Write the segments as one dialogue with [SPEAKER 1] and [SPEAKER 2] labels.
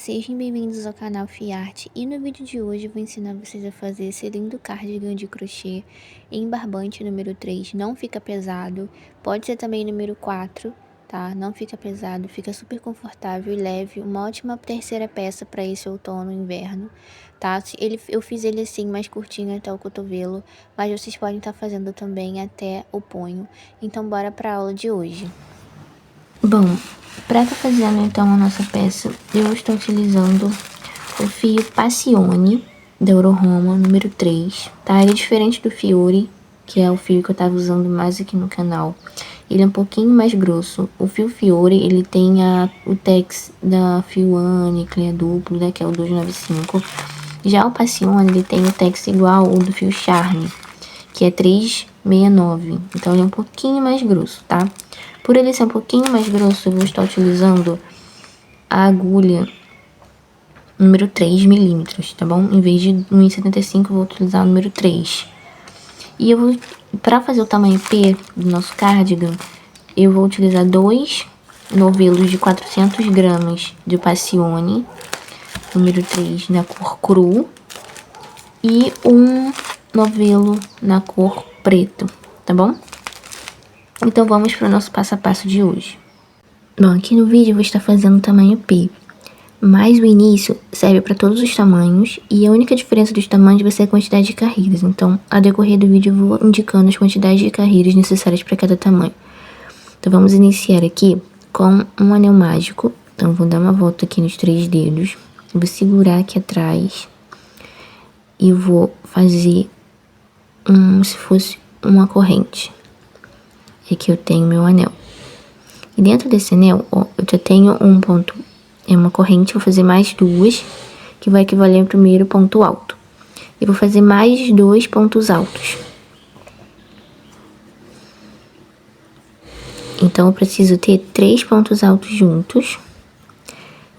[SPEAKER 1] Sejam bem-vindos ao canal Fiarte e no vídeo de hoje eu vou ensinar vocês a fazer esse lindo cardigan de crochê em barbante número 3, não fica pesado, pode ser também número 4, tá? Não fica pesado, fica super confortável e leve, uma ótima terceira peça para esse outono e inverno, tá? Eu fiz ele assim mais curtinho até o cotovelo, mas vocês podem estar fazendo também até o punho, então bora para a aula de hoje. Bom, para estar fazendo então a nossa peça, eu estou utilizando o fio Passione da Euroroma número 3, tá? Ele é diferente do Fiore, que é o fio que eu tava usando mais aqui no canal. Ele é um pouquinho mais grosso. O fio Fiore, ele tem o tex da Fioane, que é duplo, né, que é o 295. Já o Passione, ele tem o tex igual ao do fio Charme, que é 369. Então ele é um pouquinho mais grosso, tá? Por ele ser um pouquinho mais grosso, eu vou estar utilizando a agulha número 3 milímetros, tá bom? Em vez de 1,75, eu vou utilizar o número 3. E eu vou, pra fazer o tamanho P do nosso cardigan, eu vou utilizar 2 novelos de 400 gramas de Passione, número 3, na cor cru, e um novelo na cor preto, tá bom? Então vamos para o nosso passo a passo de hoje. Bom, aqui no vídeo eu vou estar fazendo o tamanho P, mas o início serve para todos os tamanhos e a única diferença dos tamanhos vai ser a quantidade de carreiras. Então, ao decorrer do vídeo eu vou indicando as quantidades de carreiras necessárias para cada tamanho. Então vamos iniciar aqui com um anel mágico. Então vou dar uma volta aqui nos 3 dedos, vou segurar aqui atrás e vou fazer se fosse uma corrente. Aqui eu tenho meu anel. E dentro desse anel, ó, eu já tenho um ponto, é uma corrente, vou fazer mais 2, que vai equivaler ao primeiro ponto alto. E vou fazer mais 2 pontos altos. Então, eu preciso ter 3 pontos altos juntos.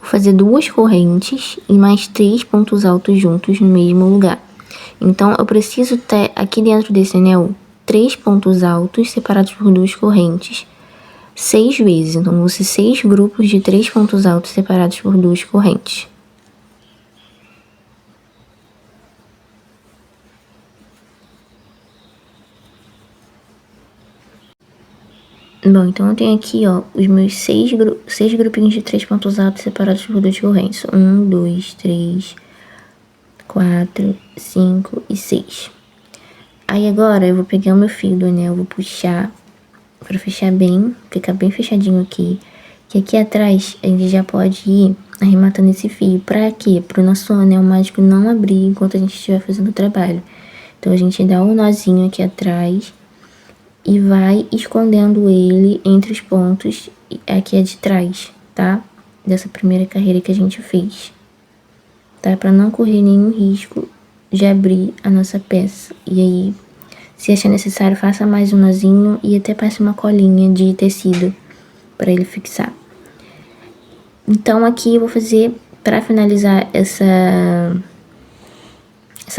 [SPEAKER 1] Vou fazer 2 correntes e mais 3 pontos altos juntos no mesmo lugar. Então, eu preciso ter aqui dentro desse anel 3 pontos altos separados por 2 correntes, 6 vezes. Então, vão ser 6 grupos de 3 pontos altos separados por 2 correntes. Bom, então eu tenho aqui, ó, os meus 6 grupinhos de 3 pontos altos separados por 2 correntes. 1, 2, 3, 4, 5 e 6. Aí agora eu vou pegar o meu fio do anel, vou puxar para fechar bem, ficar bem fechadinho aqui. Que aqui atrás a gente já pode ir arrematando esse fio. Pra quê? Pro nosso anel mágico não abrir enquanto a gente estiver fazendo o trabalho. Então a gente dá um nozinho aqui atrás e vai escondendo ele entre os pontos aqui é de trás, tá? Dessa primeira carreira que a gente fez. Tá? Pra não correr nenhum risco de abrir a nossa peça. E aí, se achar necessário, faça mais um nozinho e até passe uma colinha de tecido para ele fixar. Então aqui eu vou fazer, para finalizar essa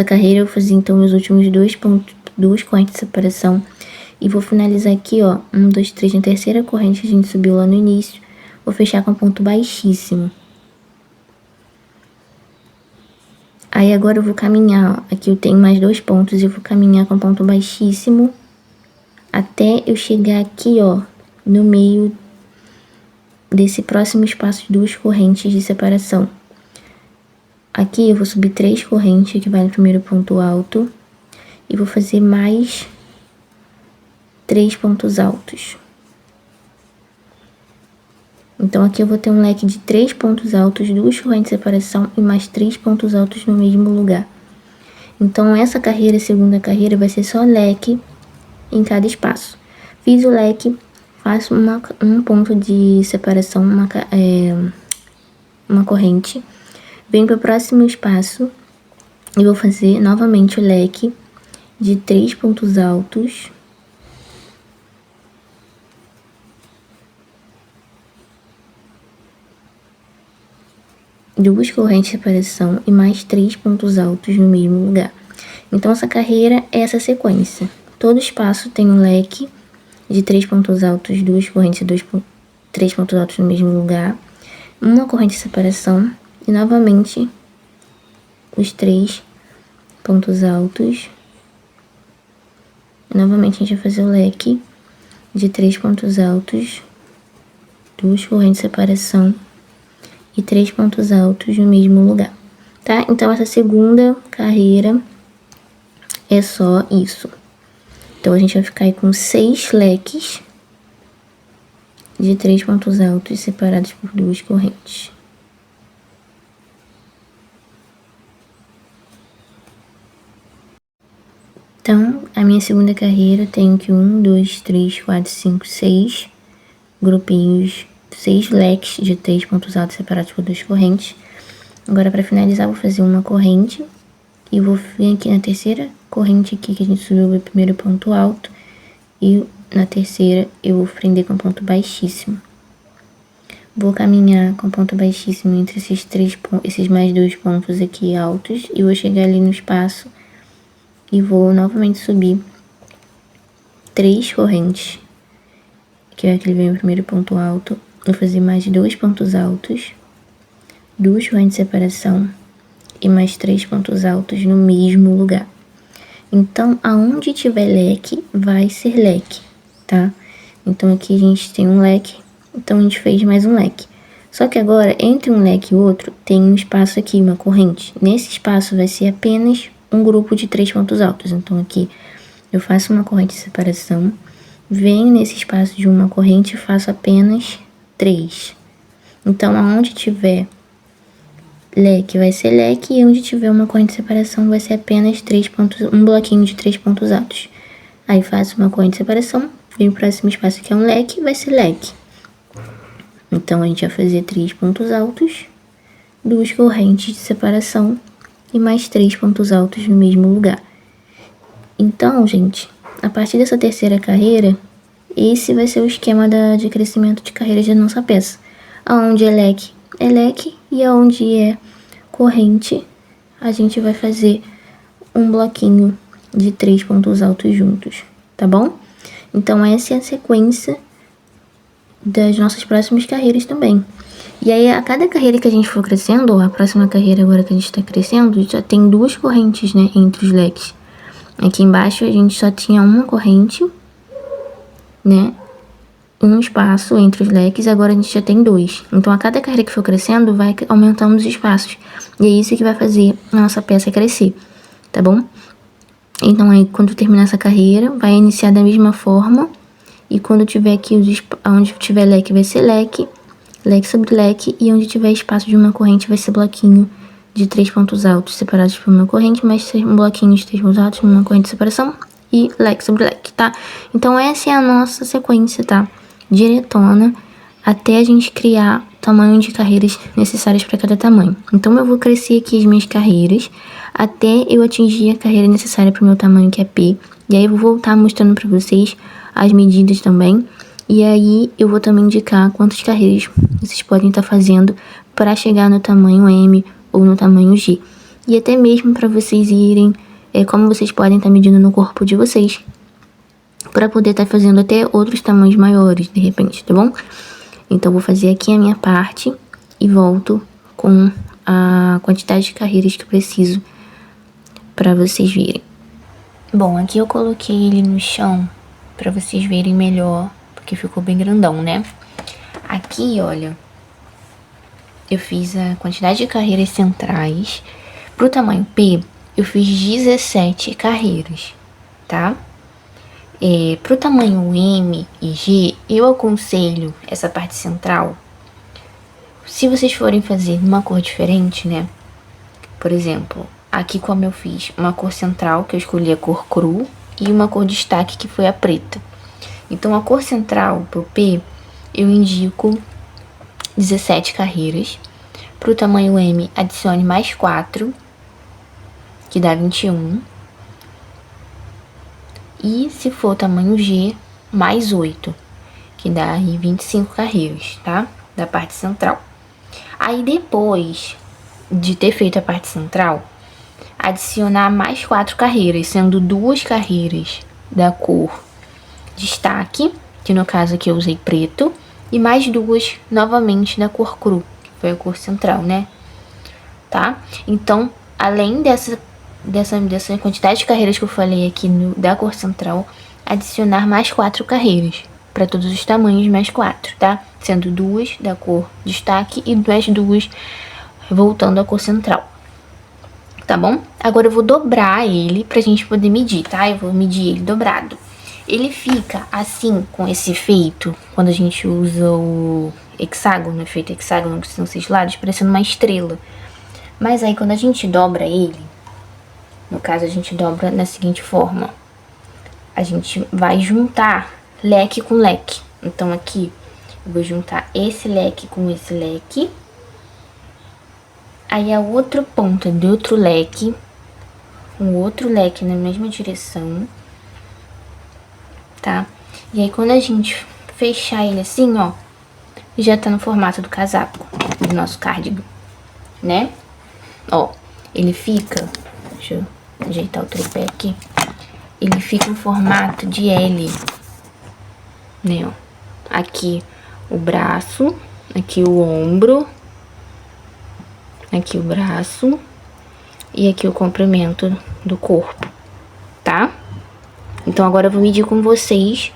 [SPEAKER 1] carreira, eu vou fazer então os últimos 2 correntes de separação. E vou finalizar aqui, ó, 1, 2, 3, na terceira corrente que a gente subiu lá no início. Vou fechar com ponto baixíssimo. Aí agora eu vou caminhar, ó, aqui eu tenho mais 2 pontos e eu vou caminhar com ponto baixíssimo até eu chegar aqui, ó, no meio desse próximo espaço de 2 correntes de separação. Aqui eu vou subir 3 correntes que vai no primeiro ponto alto e vou fazer mais 3 pontos altos. Então aqui eu vou ter um leque de 3 pontos altos, 2 correntes de separação e mais 3 pontos altos no mesmo lugar. Então essa carreira, segunda carreira, vai ser só leque em cada espaço. Fiz o leque, faço um ponto de separação, uma corrente, venho para o próximo espaço e vou fazer novamente o leque de 3 pontos altos. Duas correntes de separação e mais 3 pontos altos no mesmo lugar. Então, essa carreira é essa sequência. Todo espaço tem um leque de 3 pontos altos, 2 correntes e 3 pontos altos no mesmo lugar, uma corrente de separação E novamente os 3 pontos altos. E novamente a gente vai fazer o leque de 3 pontos altos, 2 correntes de separação e 3 pontos altos no mesmo lugar, tá? Então essa segunda carreira é só isso. Então a gente vai ficar aí com 6 leques de 3 pontos altos separados por 2 correntes. Então, a minha segunda carreira tem que 1, 2, 3, 4, 5, 6 grupinhos, 6 leques de 3 pontos altos separados por 2 correntes. Agora, para finalizar, vou fazer uma corrente e vou vir aqui na terceira corrente aqui que a gente subiu o primeiro ponto alto, e na terceira eu vou prender com ponto baixíssimo. Vou caminhar com ponto baixíssimo entre esses mais 2 pontos aqui altos, e vou chegar ali no espaço e vou novamente subir 3 correntes, que é aquele vem o primeiro ponto alto. Vou fazer mais 2 pontos altos, 2 correntes de separação e mais 3 pontos altos no mesmo lugar. Então, aonde tiver leque, vai ser leque, tá? Então, aqui a gente tem um leque, então a gente fez mais um leque. Só que agora, entre um leque e outro, tem um espaço aqui, uma corrente. Nesse espaço vai ser apenas um grupo de 3 pontos altos. Então, aqui eu faço uma corrente de separação, venho nesse espaço de uma corrente e faço apenas 3. Então, aonde tiver leque vai ser leque, e onde tiver uma corrente de separação vai ser apenas 3 pontos, um bloquinho de 3 pontos altos. Aí faço uma corrente de separação, venho pro próximo espaço que é um leque, vai ser leque. Então a gente vai fazer 3 pontos altos, 2 correntes de separação e mais 3 pontos altos no mesmo lugar. Então, gente, a partir dessa terceira carreira, esse vai ser o esquema de crescimento de carreiras da nossa peça. Aonde é leque, e aonde é corrente, a gente vai fazer um bloquinho de 3 pontos altos juntos, tá bom? Então, essa é a sequência das nossas próximas carreiras também. E aí, a cada carreira que a gente for crescendo, a próxima carreira agora que a gente tá crescendo, já tem 2 correntes, né, entre os leques. Aqui embaixo a gente só tinha uma corrente, né, um espaço entre os leques, agora a gente já tem 2. Então, a cada carreira que for crescendo, vai aumentando os espaços. E é isso que vai fazer a nossa peça crescer, tá bom? Então, aí, quando terminar essa carreira, vai iniciar da mesma forma. E quando tiver aqui, onde tiver leque, vai ser leque, leque sobre leque. E onde tiver espaço de uma corrente, vai ser bloquinho de 3 pontos altos separados por uma corrente, mais um bloquinho de 3 pontos altos, uma corrente de separação e leque sobre leque, tá? Então, essa é a nossa sequência, tá? Diretona, até a gente criar o tamanho de carreiras necessárias para cada tamanho. Então, eu vou crescer aqui as minhas carreiras até eu atingir a carreira necessária para o meu tamanho, que é P. E aí, eu vou voltar mostrando para vocês as medidas também. E aí, eu vou também indicar quantas carreiras vocês podem estar fazendo para chegar no tamanho M ou no tamanho G. E até mesmo para vocês irem, como vocês podem estar medindo no corpo de vocês, para poder estar fazendo até outros tamanhos maiores, de repente, tá bom? Então, vou fazer aqui a minha parte e volto com a quantidade de carreiras que eu preciso para vocês verem. Bom, aqui eu coloquei ele no chão para vocês verem melhor, porque ficou bem grandão, né? Aqui, olha, eu fiz a quantidade de carreiras centrais. Pro tamanho P, eu fiz 17 carreiras, tá? Pro tamanho M e G, eu aconselho essa parte central, se vocês forem fazer numa cor diferente, né? Por exemplo, aqui como eu fiz uma cor central, que eu escolhi a cor cru, e uma cor destaque, que foi a preta. Então, a cor central pro P, eu indico 17 carreiras. Pro tamanho M, adicione mais 4, que dá 21. E se for tamanho G, mais 8, que dá aí 25 carreiras, tá? Da parte central. Aí depois de ter feito a parte central, adicionar mais 4 carreiras, sendo 2 carreiras da cor destaque, que no caso aqui eu usei preto, e mais 2 novamente da cor cru, que foi a cor central, né? tá? Então, além dessa quantidade de carreiras que eu falei aqui da cor central, adicionar mais 4 carreiras, para todos os tamanhos, mais 4, tá? Sendo 2 da cor destaque e mais 2 voltando à cor central, tá bom? Agora eu vou dobrar ele pra gente poder medir, tá? Eu vou medir ele dobrado. Ele fica assim, com esse efeito, quando a gente usa o hexágono, efeito hexágono, que são 6 lados, parecendo uma estrela. Mas aí quando a gente dobra ele, no caso a gente dobra da seguinte forma. A gente vai juntar leque com leque. Então aqui eu vou juntar esse leque com esse leque. Aí a outra ponta de outro leque, um outro leque na mesma direção, tá? E aí quando a gente fechar ele assim, ó, já tá no formato do casaco, do nosso cardigan, né? Ó, ele fica, deixa eu ajeitar o tripé aqui, ele fica em formato de L, né, ó. Aqui o braço, aqui o ombro, aqui o braço e aqui o comprimento do corpo, tá? Então agora eu vou medir com vocês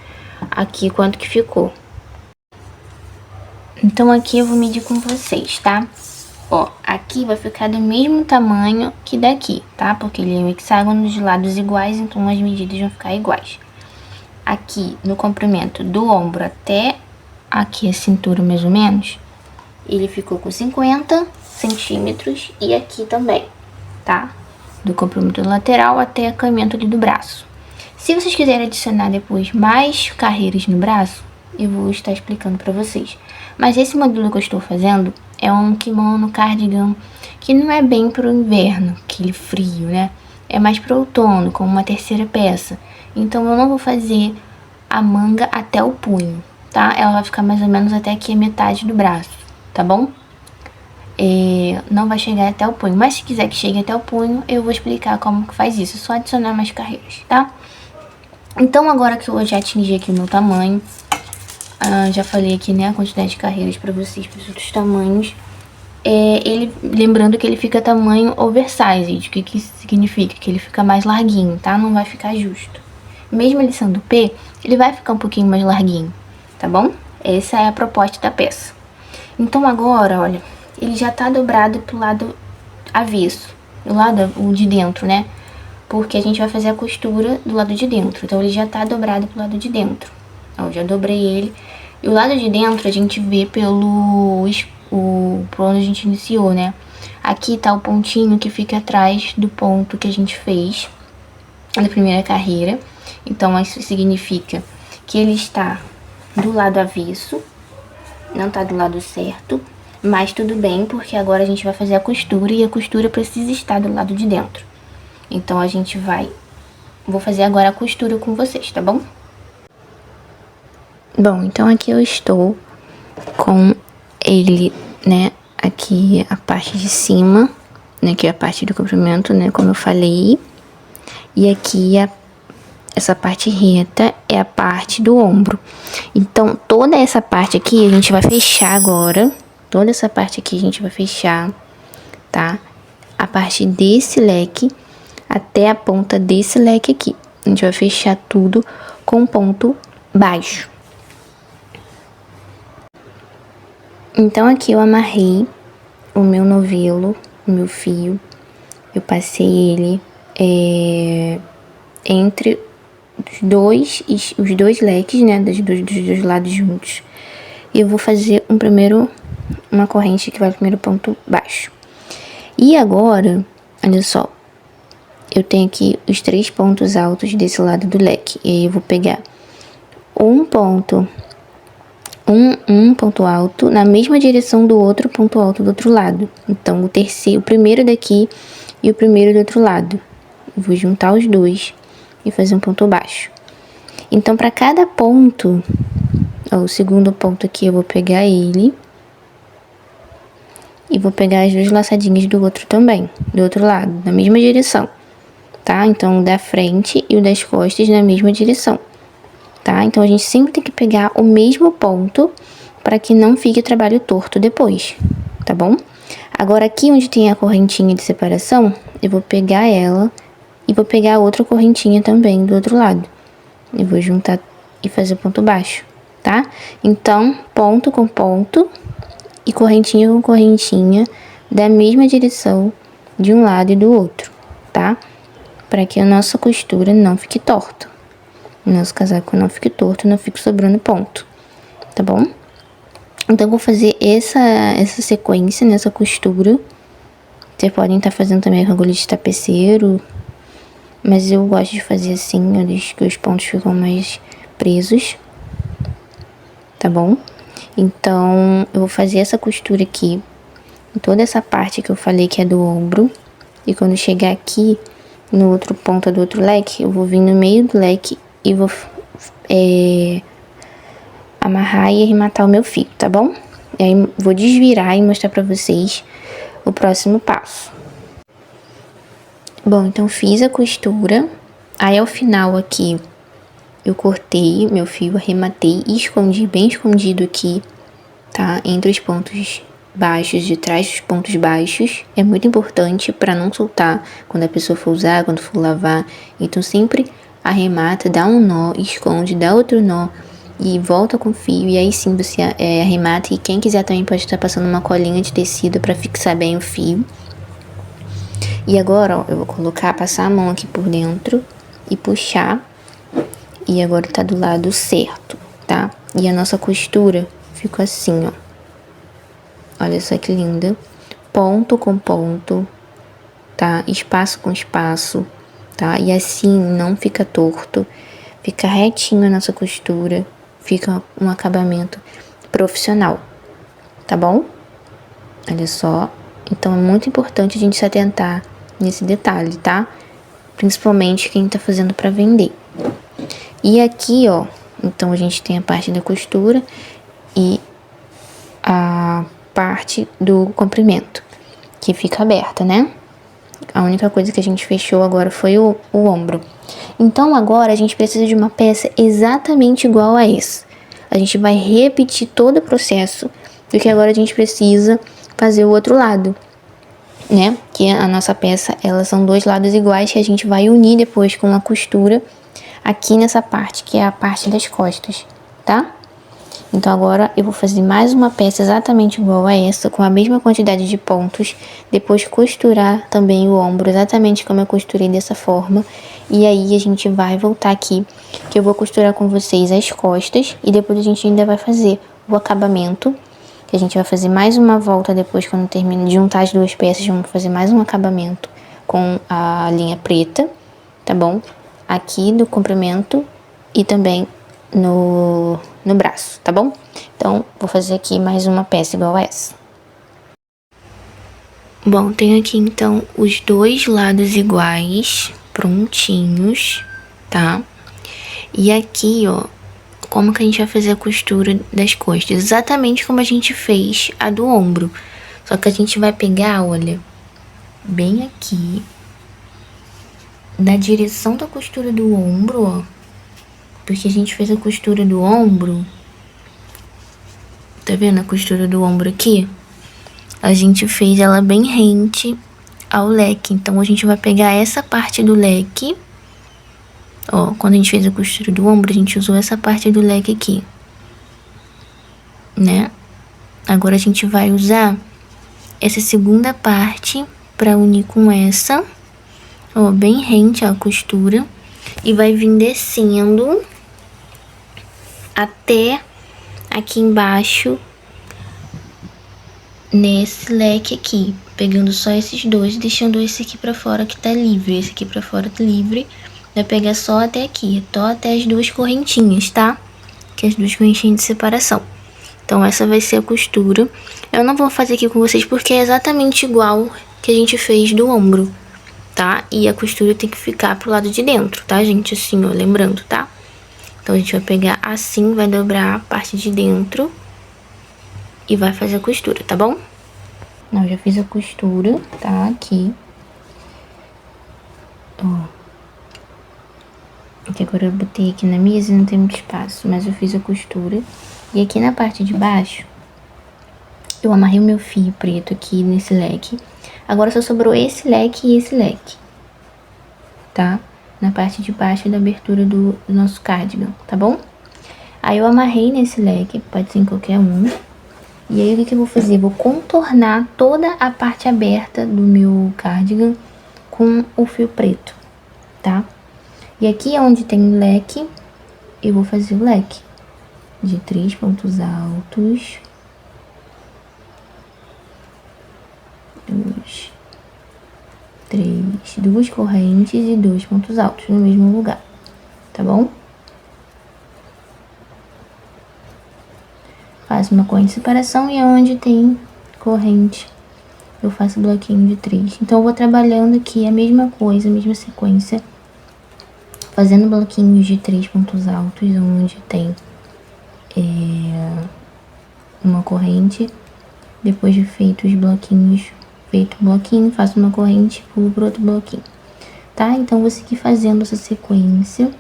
[SPEAKER 1] aqui quanto que ficou. Então aqui eu vou medir com vocês, tá? Ó, aqui vai ficar do mesmo tamanho que daqui, tá? Porque ele é um hexágono de lados iguais, então as medidas vão ficar iguais. Aqui no comprimento do ombro até aqui a cintura mais ou menos, ele ficou com 50 centímetros e aqui também, tá? Do comprimento lateral até o caimento ali do braço. Se vocês quiserem adicionar depois mais carreiras no braço, eu vou estar explicando pra vocês. Mas esse modelo que eu estou fazendo é um kimono cardigan que não é bem pro inverno, aquele frio, né? É mais pro outono, como uma terceira peça. Então eu não vou fazer a manga até o punho, tá? Ela vai ficar mais ou menos até aqui a metade do braço, tá bom? Não vai chegar até o punho, mas se quiser que chegue até o punho, eu vou explicar como que faz isso. É só adicionar mais carreiras, tá? Então agora que eu já atingi aqui o meu tamanho, já falei aqui, né, a quantidade de carreiras pra vocês, para os outros tamanhos. Lembrando que ele fica tamanho oversized. O que que significa? Que ele fica mais larguinho, tá? Não vai ficar justo. Mesmo ele sendo P, ele vai ficar um pouquinho mais larguinho, tá bom? Essa é a proposta da peça. Então agora, olha, ele já tá dobrado pro lado avesso, do lado de dentro, né? Porque a gente vai fazer a costura do lado de dentro. Então ele já tá dobrado pro lado de dentro. Ó, eu já dobrei ele. E o lado de dentro a gente vê por onde a gente iniciou, né? Aqui tá o pontinho que fica atrás do ponto que a gente fez na primeira carreira. Então isso significa que ele está do lado avesso, não tá do lado certo, mas tudo bem, porque agora a gente vai fazer a costura e a costura precisa estar do lado de dentro. Então a gente vou fazer agora a costura com vocês, tá bom? Bom, então aqui eu estou com ele, né, aqui a parte de cima, né, que é a parte do comprimento, né, como eu falei. E aqui essa parte reta é a parte do ombro. Então, toda essa parte aqui a gente vai fechar agora. Toda essa parte aqui a gente vai fechar, tá? A parte desse leque até a ponta desse leque aqui. A gente vai fechar tudo com ponto baixo. Então, aqui eu amarrei o meu novelo, o meu fio. Eu passei ele entre os dois leques, né, dos dois lados juntos. E eu vou fazer uma corrente que vai pro primeiro ponto baixo. E agora, olha só, eu tenho aqui os 3 pontos altos desse lado do leque. E aí eu vou pegar um ponto alto na mesma direção do outro ponto alto do outro lado. Então, o primeiro daqui e o primeiro do outro lado. Eu vou juntar os dois e fazer um ponto baixo. Então, para cada ponto, ó, o segundo ponto aqui eu vou pegar ele e vou pegar as 2 laçadinhas do outro também, do outro lado, na mesma direção, tá? Então, o da frente e o das costas na mesma direção, tá? Então, a gente sempre tem que pegar o mesmo ponto para que não fique trabalho torto depois, tá bom? Agora aqui onde tem a correntinha de separação, eu vou pegar ela e vou pegar a outra correntinha também do outro lado. Eu vou juntar e fazer ponto baixo, tá? Então, ponto com ponto e correntinha com correntinha da mesma direção de um lado e do outro, tá? Para que a nossa costura não fique torta. O nosso casaco não fique torto, não fique sobrando ponto, tá bom? Então, eu vou fazer essa sequência nessa costura. Vocês podem estar fazendo também com agulha de tapeceiro, mas eu gosto de fazer assim, eu deixo que os pontos ficam mais presos, tá bom? Então, eu vou fazer essa costura aqui, em toda essa parte que eu falei que é do ombro. E quando chegar aqui, no outro ponta do outro leque, eu vou vir no meio do leque e vou amarrar e arrematar o meu fio, tá bom? E aí, vou desvirar e mostrar pra vocês o próximo passo. Bom, então fiz a costura, aí ao final aqui, eu cortei meu fio, arrematei e escondi bem escondido aqui, tá? Entre os pontos baixos, de trás dos pontos baixos. É muito importante para não soltar quando a pessoa for usar, quando for lavar. Então sempre arremata, dá um nó, esconde, dá outro nó e volta com o fio. E aí sim você arremata. E quem quiser também pode estar passando uma colinha de tecido para fixar bem o fio. E agora, ó, eu vou passar a mão aqui por dentro e puxar. E agora tá do lado certo, tá? E a nossa costura ficou assim, ó. Olha só que linda. Ponto com ponto, tá? Espaço com espaço, tá? E assim não fica torto. Fica retinho a nossa costura. Fica um acabamento profissional, tá bom? Olha só. Então é muito importante a gente se atentar nesse detalhe, tá? Principalmente quem tá fazendo pra vender. E aqui, ó, então a gente tem a parte da costura e a parte do comprimento, que fica aberta, né? A única coisa que a gente fechou agora foi o ombro. Então agora a gente precisa de uma peça exatamente igual a essa. A gente vai repetir todo o processo, porque agora a gente precisa fazer o outro lado, né? Que a nossa peça, elas são dois lados iguais que a gente vai unir depois com a costura aqui nessa parte, que é a parte das costas, tá? Então agora eu vou fazer mais uma peça exatamente igual a essa, com a mesma quantidade de pontos, depois costurar também o ombro exatamente como eu costurei dessa forma. E aí a gente vai voltar aqui, que eu vou costurar com vocês as costas e depois a gente ainda vai fazer o acabamento, que a gente vai fazer mais uma volta depois, quando termina de juntar as duas peças, vamos fazer mais um acabamento com a linha preta, tá bom? Aqui do comprimento e também no braço, tá bom? Então, vou fazer aqui mais uma peça igual a essa. Bom, tenho aqui então os dois lados iguais, prontinhos, tá? E aqui, ó, como que a gente vai fazer a costura das costas? Exatamente como a gente fez a do ombro. Só que a gente vai pegar, olha, bem aqui, na direção da costura do ombro, ó. Porque a gente fez a costura do ombro. Tá vendo a costura do ombro aqui? A gente fez ela bem rente ao leque. Então, a gente vai pegar essa parte do leque. Ó, quando a gente fez a costura do ombro, a gente usou essa parte do leque aqui, né? Agora, a gente vai usar essa segunda parte pra unir com essa. Ó, bem rente a costura. E vai vir descendo até aqui embaixo, nesse leque aqui, pegando só esses dois, deixando esse aqui pra fora que tá livre, esse aqui pra fora tá livre, vai pegar só até aqui, só até as duas correntinhas, tá? Que é as duas correntinhas de separação. Então essa vai ser a costura. Eu não vou fazer aqui com vocês porque é exatamente igual que a gente fez do ombro, tá? E a costura tem que ficar pro lado de dentro, tá, gente? Assim, ó, lembrando, tá? Então, a gente vai pegar assim, vai dobrar a parte de dentro e vai fazer a costura, tá bom? Não, já fiz a costura, tá? Aqui. Ó. Aqui agora eu botei aqui na mesa e não tem muito espaço, mas eu fiz a costura. E aqui na parte de baixo, Eu amarrei o meu fio preto aqui nesse leque. Agora só sobrou esse leque e esse leque, tá? Na parte de baixo da abertura do nosso cardigan, tá bom? Aí eu amarrei nesse leque, pode ser em qualquer um. E aí o que eu vou fazer? Vou contornar toda a parte aberta do meu cardigan com o fio preto, tá? E aqui onde tem leque, eu vou fazer o leque de 3 pontos altos. 2, 3, 2 correntes e 2 pontos altos no mesmo lugar, tá bom? Faço uma corrente de separação e onde tem corrente eu faço bloquinho de 3. Então eu vou trabalhando aqui a mesma coisa, a mesma sequência, fazendo bloquinhos de 3 pontos altos onde tem uma corrente. Depois de feito os bloquinhos, feito o bloquinho, faço uma corrente, pulo pro outro bloquinho, tá? Então vou seguir fazendo essa sequência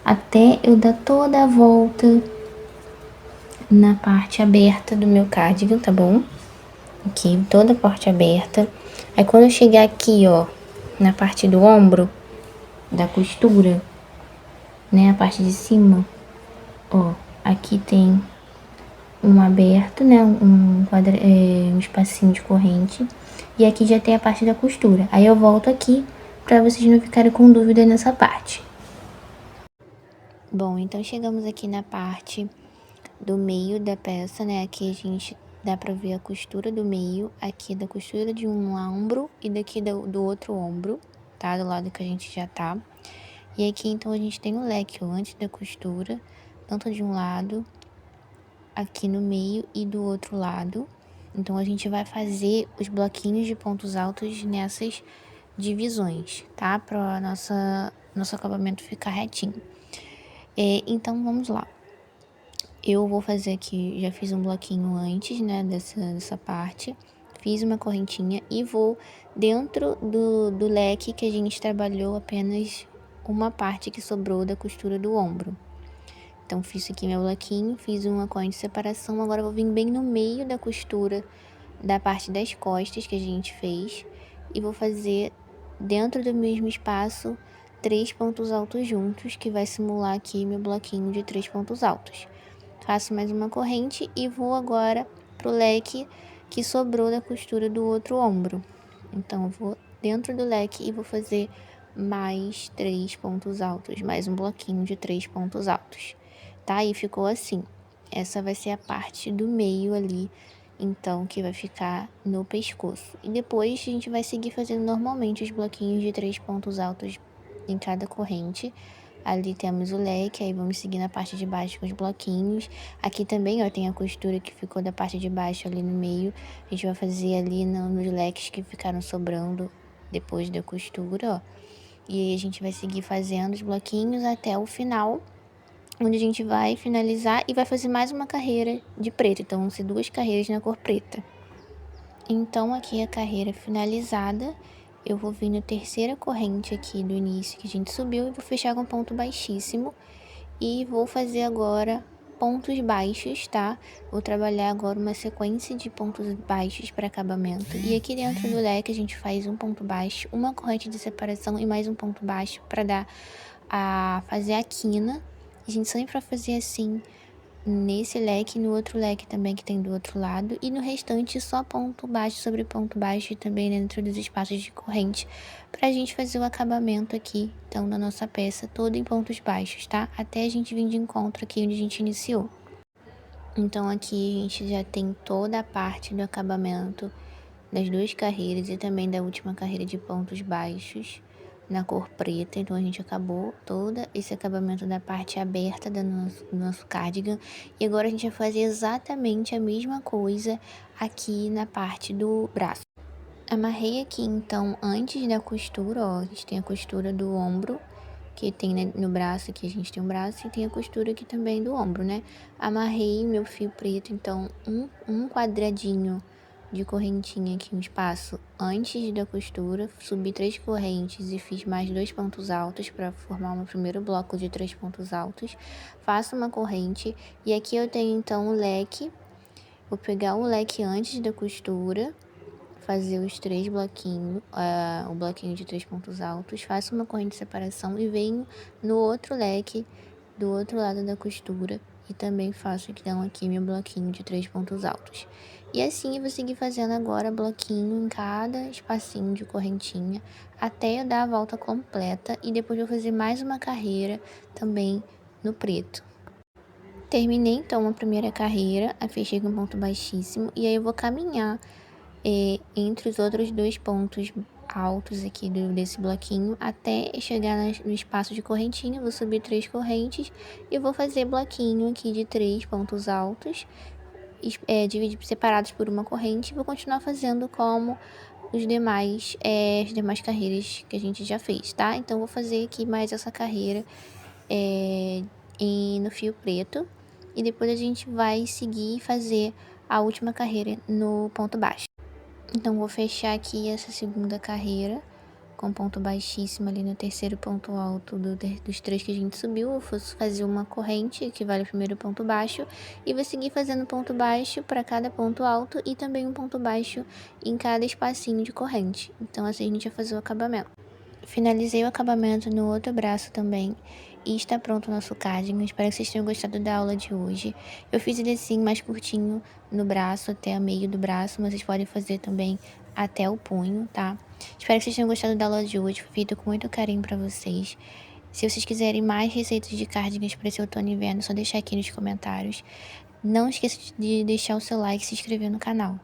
[SPEAKER 1] até eu dar toda a volta na parte aberta do meu cardigan, tá bom? Aqui, toda a parte aberta. Aí quando eu chegar aqui, ó, na parte do ombro, da costura, né, a parte de cima, ó, aqui tem um aberto, né, um espacinho de corrente, e aqui já tem a parte da costura. Aí eu volto aqui pra vocês não ficarem com dúvida nessa parte. Bom, então chegamos aqui na parte do meio da peça, né, aqui a gente dá pra ver a costura do meio, aqui da costura de um ombro e daqui do outro ombro, tá, do lado que a gente já tá. E aqui então a gente tem o leque, ó, antes da costura, tanto de um lado, aqui no meio e do outro lado. Então a gente vai fazer os bloquinhos de pontos altos nessas divisões, tá? Para nosso acabamento ficar retinho. Então vamos lá. Eu vou fazer aqui, já fiz um bloquinho antes, né, dessa parte. Fiz uma correntinha e vou dentro do leque que a gente trabalhou apenas uma parte que sobrou da costura do ombro. Então, fiz aqui meu bloquinho, fiz uma corrente de separação, agora eu vou vir bem no meio da costura da parte das costas que a gente fez e vou fazer dentro do mesmo espaço 3 pontos altos juntos, que vai simular aqui meu bloquinho de 3 pontos altos. Faço mais uma corrente e vou agora pro leque que sobrou da costura do outro ombro. Então, eu vou dentro do leque e vou fazer mais 3 pontos altos, mais um bloquinho de 3 pontos altos. Tá? E ficou assim. Essa vai ser a parte do meio ali, então, que vai ficar no pescoço. E depois a gente vai seguir fazendo normalmente os bloquinhos de 3 pontos altos em cada corrente. Ali temos o leque, aí vamos seguir na parte de baixo com os bloquinhos. Aqui também, ó, tem a costura que ficou da parte de baixo ali no meio. A gente vai fazer ali nos leques que ficaram sobrando depois da costura, ó. E aí a gente vai seguir fazendo os bloquinhos até o final, onde a gente vai finalizar e vai fazer mais uma carreira de preto. Então, vão ser 2 carreiras na cor preta. Então, aqui a carreira finalizada, eu vou vir na terceira corrente aqui do início que a gente subiu e vou fechar com ponto baixíssimo. E vou fazer agora pontos baixos, tá? Vou trabalhar agora uma sequência de pontos baixos para acabamento. E aqui dentro do leque a gente faz um ponto baixo, uma corrente de separação e mais um ponto baixo para fazer a quina. A gente sempre vai fazer assim nesse leque e no outro leque também que tem do outro lado. E no restante só ponto baixo sobre ponto baixo e também dentro dos espaços de corrente pra gente fazer o acabamento aqui, então, da nossa peça toda em pontos baixos, tá? Até a gente vir de encontro aqui onde a gente iniciou. Então aqui a gente já tem toda a parte do acabamento das 2 carreiras e também da última carreira de pontos baixos na cor preta. Então a gente acabou todo esse acabamento da parte aberta do nosso cardigan. E agora a gente vai fazer exatamente a mesma coisa aqui na parte do braço. Amarrei aqui então antes da costura, ó, a gente tem a costura do ombro, que tem, né, no braço, aqui a gente tem um braço e tem a costura aqui também do ombro, né? Amarrei meu fio preto, então um quadradinho de correntinha aqui, um espaço antes da costura, subi 3 correntes e fiz mais 2 pontos altos para formar o meu primeiro bloco de 3 pontos altos. Faço uma corrente e aqui eu tenho então o leque. Vou pegar o leque antes da costura, fazer os 3 bloquinhos, o bloquinho de 3 pontos altos, faço uma corrente de separação e venho no outro leque do outro lado da costura e também faço então aqui meu bloquinho de 3 pontos altos. E assim eu vou seguir fazendo agora bloquinho em cada espacinho de correntinha até eu dar a volta completa e depois eu vou fazer mais uma carreira também no preto. Terminei então a primeira carreira, a fechei com ponto baixíssimo e aí eu vou caminhar entre os outros 2 pontos altos aqui desse bloquinho até chegar no espaço de correntinha. Vou subir 3 correntes e vou fazer bloquinho aqui de 3 pontos altos, separados por uma corrente. Vou continuar fazendo como as demais carreiras que a gente já fez, tá? Então, vou fazer aqui mais essa carreira no fio preto e depois a gente vai seguir e fazer a última carreira no ponto baixo. Então, vou fechar aqui essa segunda carreira com ponto baixíssimo ali no terceiro ponto alto dos 3 que a gente subiu. Eu vou fazer uma corrente que vale o primeiro ponto baixo e vou seguir fazendo ponto baixo para cada ponto alto e também um ponto baixo em cada espacinho de corrente. Então, assim a gente vai fazer o acabamento. Finalizei o acabamento no outro braço também e está pronto o nosso cardigan. Espero que vocês tenham gostado da aula de hoje. Eu fiz ele assim mais curtinho no braço, até o meio do braço, mas vocês podem fazer também até o punho, tá? Espero que vocês tenham gostado da aula de hoje, foi feito com muito carinho pra vocês. Se vocês quiserem mais receitas de cardigans para esse outono e inverno, é só deixar aqui nos comentários. Não esqueça de deixar o seu like e se inscrever no canal.